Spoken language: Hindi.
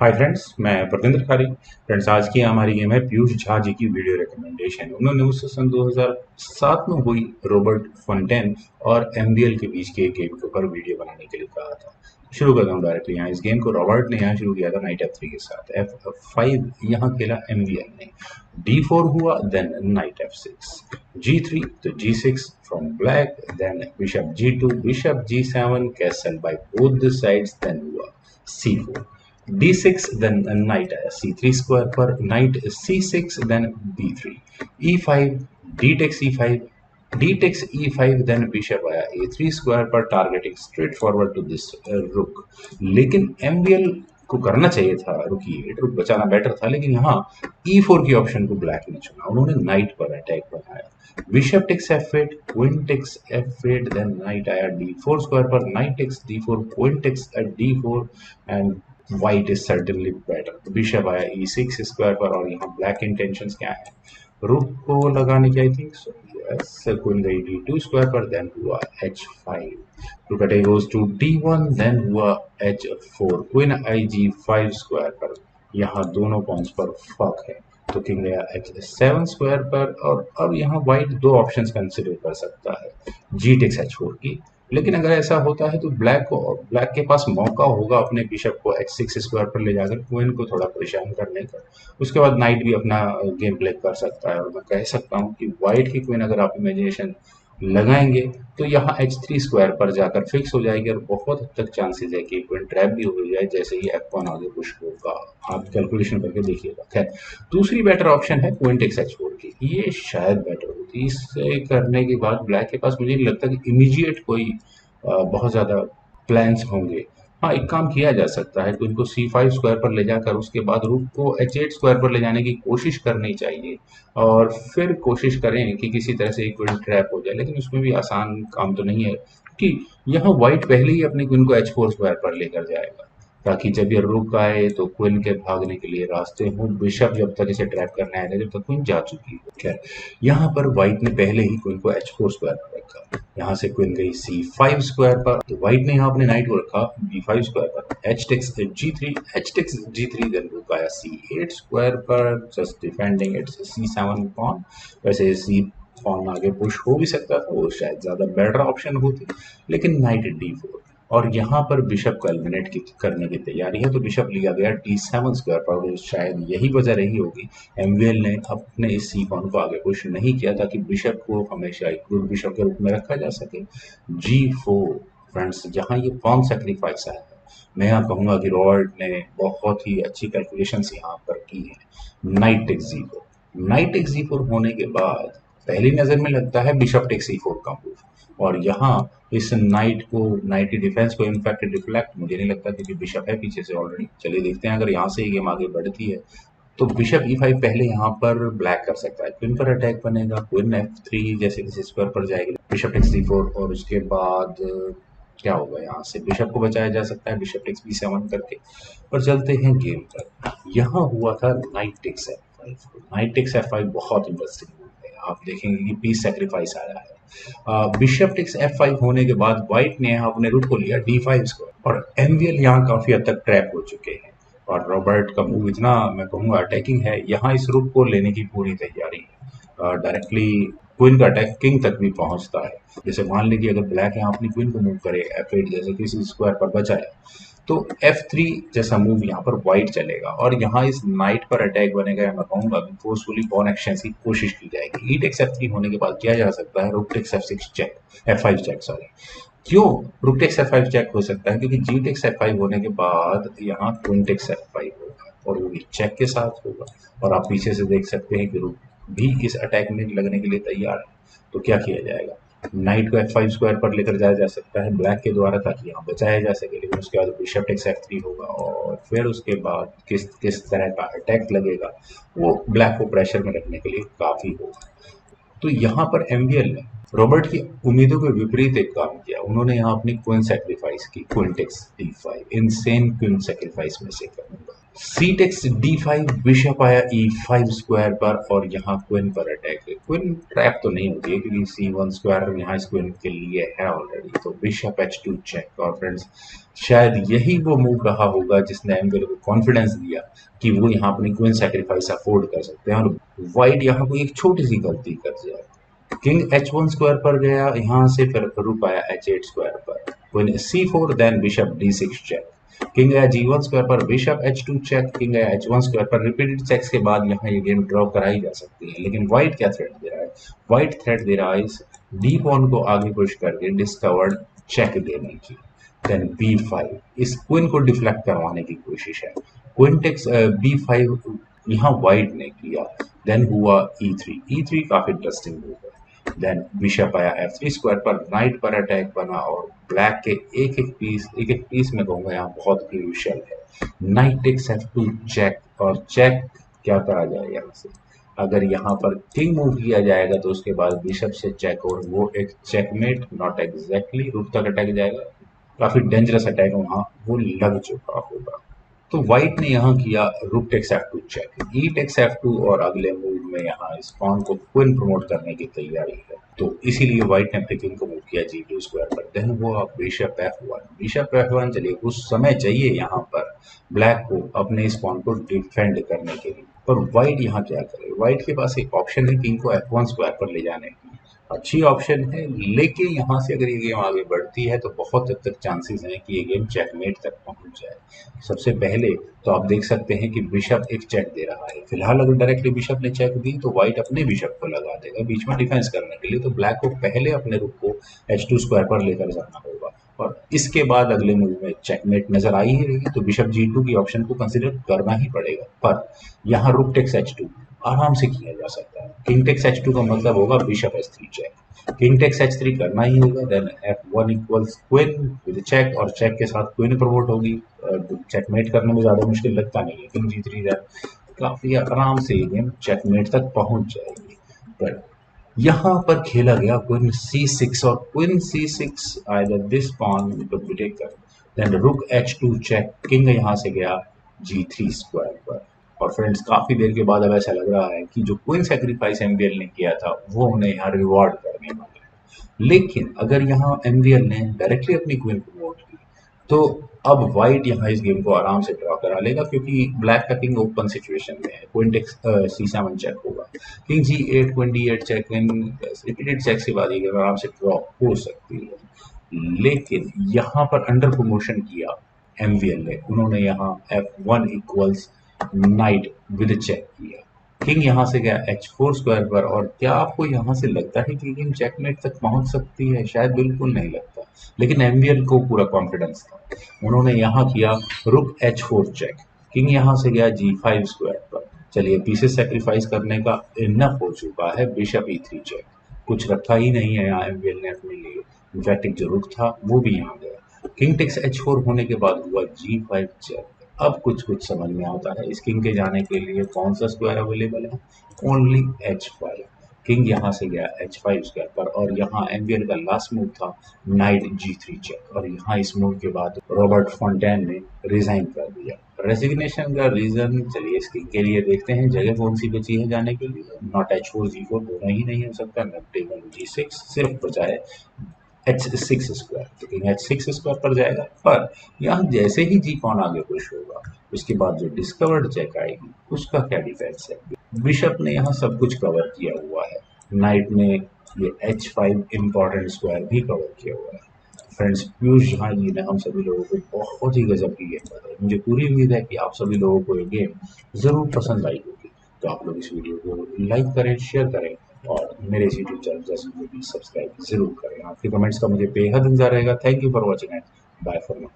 हाय फ्रेंड्स, मैं प्रविंद्र खारी। फ्रेंड्स, आज की हमारी गेम है पीयूष झा जी की वीडियो रिकमेंडेशन। उन्होंने मुझसे सन 2007 में हुई रॉबर्ट फॉन्टेन और एमबीएल के बीच के एक गेम के ऊपर वीडियो बनाने के लिए कहा था। शुरू करता हूँ डायरेक्टली। यहाँ इस गेम को रॉबर्ट ने यहाँ शुरू किया था नाइट F3 के साथ। F5 यहाँ खेला एमबीएल ने। D4 हुआ, देन नाइट F6, G3 तो G6 from black, then bishop G2, bishop G7 castle by both the sides, then हुआ C4, D6, then knight आया C3 स्क्वायर पर, knight C6, then B3, E5, D takes E5, D takes E5, then bishop आया A3 स्क्वायर पर, targeting straight forward to this rook. लेकिन एमबीएल को करना चाहिए था रुक E8, रुक बचाना बेटर था, लेकिन यहाँ E4 की ऑप्शन को ब्लैक ने चुना। उन्होंने नाइट पर अटैक बनाया। Bishop takes F8, queen takes F8, then knight आया D4 स्क्वायर पर, knight takes D4, queen takes D4 and white is certainly better. तो बिशप आया E6 स्क्वायर पर, और यहाँ ब्लैक इंटेंशंस क्या है, रुक को लगाने की। आई थिंक सो क्वीन गई D2 स्क्वायर पर, देन हुआ H5, रुक attack goes to D1, then हुआ H4, क्वीन आई G5 स्क्वायर पर। यहाँ दोनों पॉइंट्स पर फक है, तो किंग गया H7 स्क्वायर पर। और अब यहाँ व्हाइट दो ऑप्शंस कंसिडर कर सकता है, जी टेक्स H4 की। लेकिन अगर ऐसा होता है तो ब्लैक के पास मौका होगा अपने बिशप को H6 स्क्वायर पर ले जाकर क्वीन को थोड़ा परेशान करने का। उसके बाद नाइट भी अपना गेम प्ले कर सकता है, और मैं कह सकता हूँ कि व्हाइट की क्वीन अगर आप इमेजिनेशन लगाएंगे तो यहाँ H3 स्क्वायर पर जाकर फिक्स हो जाएगी, और बहुत हद तक चांसेस है कि क्वीन ट्रैप भी हो जाए जैसे ही F1 आगे पुश होगा। आप कैलकुलेशन करके देखिएगा। खैर, दूसरी बेटर ऑप्शन है क्वीन टेक्स H4 की। ये शायद बेटर होती। इससे करने के बाद ब्लैक के पास मुझे नहीं लगता कि इमीडिएट कोई बहुत ज़्यादा प्लान्स होंगे। हाँ, एक काम किया जा सकता है कि उनको C5 स्क्वायर पर ले जाकर उसके बाद रुक को H8 स्क्वायर पर ले जाने की कोशिश करनी चाहिए, और फिर कोशिश करें कि किसी तरह से एक क्वीन ट्रैप हो जाए। लेकिन उसमें भी आसान काम तो नहीं है, कि यहाँ व्हाइट पहले ही अपनी क्वीन को H4 स्क्वायर पर लेकर जाएगा, ताकि जब ये रुक आए तो क्वीन के भागने के लिए रास्ते हों। बिशप जब तक इसे ट्रैप करने आएगा जब तक क्वीन जा चुकी है। खैर, यहाँ पर व्हाइट ने पहले ही क्वीन को H4 स्क्वायर पर रखा। यहाँ से क्वीन गई C5 स्क्वायर पर, तो व्हाइट ने यहाँ अपने नाइट को रखा B5 स्क्वायर पर, H takes G3, H takes G3, then rook आया C8 स्क्वायर पर, just defending its C7 pawn. वैसे C पॉन आगे पुश हो भी सकता था, वो शायद ज्यादा बेटर ऑप्शन होती, लेकिन नाइट D4, और यहाँ पर बिशप को एलिमिनेट करने की तैयारी है, तो बिशप लिया गया D7 स्क्वायर पर। शायद यही वजह रही होगी एमवीएल ने अपने इस सी पॉन को आगे पुश नहीं किया, ताकि बिशप को हमेशा एक रूट बिशप के रूप में रखा जा सके। G4 फ्रेंड्स, जहाँ ये पॉन सेक्रीफाइस आया है, मैं यहाँ कहूँगा कि रॉबर्ट ने बहुत ही अच्छी कैलकुलेशंस यहाँ पर की है। Knight takes G4, knight takes G4 होने के बाद पहली नजर में लगता है बिशप टेक्स E4 का मूव, और यहाँ इस नाइट की डिफेंस को इनफैक्ट डिफ्लेक्ट मुझे नहीं लगता, क्योंकि बिशप है पीछे से ऑलरेडी। चलिए देखते हैं अगर यहाँ से ये गेम आगे बढ़ती है तो बिशप E5 पहले यहाँ पर ब्लैक कर सकता है, क्वीन पर अटैक बनेगा, क्वीन F3 जैसे किसी स्क्वायर पर जाएगी, बिशप टेक्स D4, और उसके बाद क्या होगा, यहाँ से बिशप को बचाया जा सकता है बिशप टेक्स B7 करके। और चलते हैं गेम पर। यहाँ हुआ था knight takes F5। Knight takes F5 बहुत इंटरेस्टिंग है। आप देखेंगे कि पीस सेक्रीफाइस आया है। बिशप टेक्स F5 होने के बाद व्हाइट ने यहाँ अपने रूट को लिया D5 स्क्वायर, और एमवीएल यहाँ काफी हद तक ट्रैप हो चुके हैं। और रॉबर्ट का मूव इतना, मैं कहूँगा, अटैकिंग है। यहाँ इस रूक को लेने की पूरी तैयारी है। डायरेक्टली क्वीन का अटैक किंग तक भी पहुंचता है। जैसे मान लीजिए अगर ब्लैक यहाँ अपनी क्वीन को मूव करे F8 जैसे किसी स्क्वायर पर बचाया, तो F3 जैसा मूव यहाँ पर व्हाइट चलेगा, और यहाँ इस नाइट पर अटैक बनेगा। मैं कहूँगा फोर्सफुली पॉन एक्सचेंज की कोशिश की जाएगी। ई टेक्स F3 होने के बाद किया जा सकता है rook takes F6 check, F5 check, sorry. क्यों रुक टेक्स F5 चेक हो सकता है? क्योंकि जी टेक्स F5 होने के बाद यहाँ क्वीन टेक्स F5 होगा, और वो भी चेक के साथ होगा। और आप पीछे से देख सकते हैं कि रुक भी इस अटैक में लगने के लिए तैयार है। तो क्या किया जाएगा, नाइट को F5 स्क्वायर पर लेकर जाया जा सकता है ब्लैक के द्वारा, ताकि यहाँ बचाया जा सके। लेकिन उसके बाद बिशप टेक्स F3 होगा, और फिर उसके बाद किस किस तरह का अटैक लगेगा वो ब्लैक को प्रेशर में रखने के लिए काफी होगा। तो यहाँ पर एमवीएल ने रॉबर्ट की उम्मीदों के विपरीत एक काम किया। उन्होंने यहाँ अपनी क्वीन सेक्रीफाइस की, queen takes D5, insane queen sacrifice में से कहूँगा। सी टेक्स D5, बिशप आया E5 स्क्वायर पर और यहाँ क्वीन पर अटैक है। क्वीन ट्रैप तो नहीं होती है क्योंकि C1 स्क्वायर यहाँ इस क्वीन के लिए है ऑलरेडी, तो बिशप H2 चेक। और फ्रेंड्स शायद यही वो मूव रहा होगा जिसने एम्बियर को कॉन्फिडेंस दिया कि वो यहाँ अपनी क्वीन सेक्रीफाइस अफोर्ड कर सकते हैं और वाइट यहाँ कोई एक छोटी सी गलती कर जाए। किंग H1 स्क्वायर पर गया, यहाँ से फिर रुक आया H8 स्क्वायर पर, queen C4, then bishop D6 check. King आया G1 स्क्वायर पर, बिशप H2 चेक, किंग आया H1 स्क्वायर पर। रिपीटेड चेक्स के बाद यहाँ ये गेम ड्रॉ कराई जा सकती है। लेकिन व्हाइट क्या थ्रेट दे रहा है? व्हाइट थ्रेट दे रहा है इस डी पॉन को आगे पुश करके डिस्कवर्ड चेक देने की। देन B5, इस क्वीन को डिफ्लेक्ट करवाने की कोशिश है। क्वीन टेक्स B5 यहाँ व्हाइट ने किया, देन हुआ E3 काफी इंटरेस्टिंग मूव है। देन बिशप आया F3 स्क्वायर पर, नाइट पर अटैक बना और ब्लैक के एक एक पीस में कहूंगा यहाँ बहुत क्रूशियल है। नाइट टेक्स F2 चेक, और चेक क्या करा जाए यहाँ से? अगर यहाँ पर किंग मूव किया जाएगा तो उसके बाद बिशप से चेक, और वो एक चेकमेट नॉट एग्जैक्टली, रुक तक अटैक जाएगा। काफी डेंजरस अटैक वहां वो लग चुका होगा। तो व्हाइट ने यहाँ किया रुक टेक्स F2 चेक, ई टेक्स F2, और अगले मूव में यहाँ इस पॉन को क्वीन प्रमोट करने की तैयारी है। तो इसीलिए व्हाइट ने अपने किंग को मूव किया G2 स्क्वायर पर। देन हुआ बिशप F1, बिशप F1 चलिए कुछ समय चाहिए यहाँ पर ब्लैक को अपने इस पॉन को डिफेंड करने के लिए। पर व्हाइट यहाँ क्या करे? व्हाइट के पास एक ऑप्शन है किंग को F1 स्क्वायर पर ले जाने की, अच्छी ऑप्शन है, लेकिन यहाँ से अगर ये गेम आगे बढ़ती है तो बहुत हद तक चांसेस हैं कि ये गेम चेकमेट तक पहुंच जाए। सबसे पहले तो आप देख सकते हैं कि बिशप एक चेक दे रहा है। फिलहाल अगर डायरेक्टली बिशप ने चेक दी तो व्हाइट अपने बिशप को लगा देगा बीच में डिफेंस करने के लिए, तो ब्लैक को पहले अपने रुक को H2 स्क्वायर पर लेकर जाना होगा और इसके बाद अगले मूव में चेकमेट नजर आ ही रही, तो बिशप G2 की ऑप्शन को कंसिडर करना ही पड़ेगा। पर यहाँ रुक टेक्स H2 आराम से किया जा सकता है। किंग टेक्स H2 का मतलब होगा bishop H3 check, king takes H3 करना ही होगा, then F1 equals queen with check, और चेक के साथ क्वीन प्रमोट होगी। चेकमेट करने में ज्यादा मुश्किल लगता नहीं है, किंग G3 देन काफी आराम से ये गेम चेकमेट तक पहुंच जाएगी। पर यहाँ पर खेला गया क्वीन C6, और queen C6 either this pawn could be taken, then rook H2 check, king यहाँ से गया G3 स्क्वायर पर। और फ्रेंड्स काफी देर के बाद अब ऐसा लग रहा है कि जो क्वीन सैक्रिफाइस एमवीएल ने किया था वो उन्हें यहाँ रिवॉर्ड करने वाला है। लेकिन अगर यहाँ एमवीएल ने डायरेक्टली अपनी क्वीन को वोट की तो अब व्हाइट यहाँ इस गेम को आराम से ड्रॉ करा लेगा, क्योंकि ब्लैक का किंग ओपन सिचुएशन में है। क्वीन टेक्स C7 चेक होगा, king G8, queen D8 check, repeated check के बाद ये गेम आराम से ड्रॉ हो सकती है। लेकिन यहाँ पर अंडर प्रमोशन किया एमवीएल ने, उन्होंने यहाँ F1 equals knight with check किया, किंग यहाँ से गया H4 स्क्वायर पर। और क्या आपको यहाँ से लगता है कि गेम चेकमेट तक पहुंच सकती है? शायद बिल्कुल नहीं लगता, लेकिन एमवीएल को पूरा कॉन्फिडेंस था। उन्होंने यहाँ किया रुक H4 चेक, किंग यहाँ से गया G5 स्क्वायर पर। चलिए पीसेस सेक्रीफाइस करने का इनफ हो चुका है, बिशप E3 चेक, कुछ रखा ही नहीं है यहाँ एमवीएल ने अपने लिए। इनफैक्ट एक जो रुक था वो भी यहाँ गया। किंग टेक्स H4 होने के बाद हुआ G5 चेक। अब कुछ कुछ समझ में आता है, इस किंग के जाने के लिए कौन सा स्क्वायर अवेलेबल है? Only H5। किंग यहाँ से गया H5 स्क्वायर पर, और यहाँ एमवीएल का लास्ट मूव था नाइट G3 चेक, और यहाँ इस मूव के बाद रॉबर्ट फॉन्टेन ने रिजाइन कर दिया। रेजिग्नेशन का रीजन चलिए इस किंग के लिए देखते हैं, जगह कौन सी बची है जाने के लिए। नॉट H4 G4 दोनों ही नहीं हो सकता, नॉट इवन G6, सिर्फ बचा है H6 स्क्वायर, तो किंग H6 स्क्वायर पर जाएगा। पर यहाँ जैसे ही जी पॉन आगे पुश होगा उसके बाद जो डिस्कवर्ड चेक आएगी उसका क्या डिफेंस है? बिशप ने यहाँ सब कुछ कवर किया हुआ है, नाइट ने ये H5 इम्पोर्टेंट स्क्वायर भी कवर किया हुआ है। फ्रेंड्स पीयूष झा जी ने हम सभी लोगों को बहुत ही गजब की गेम बताई। मुझे पूरी उम्मीद है कि आप सभी लोगों को ये गेम जरूर पसंद आई होगी। तो आप लोग इस वीडियो को लाइक करें, शेयर करें और मेरे इस यूट्यूब चैनल जैसे भी सब्सक्राइब जरूर करें। आपके कमेंट्स का मुझे बेहद इंतजार रहेगा। Thank you for watching and bye for now.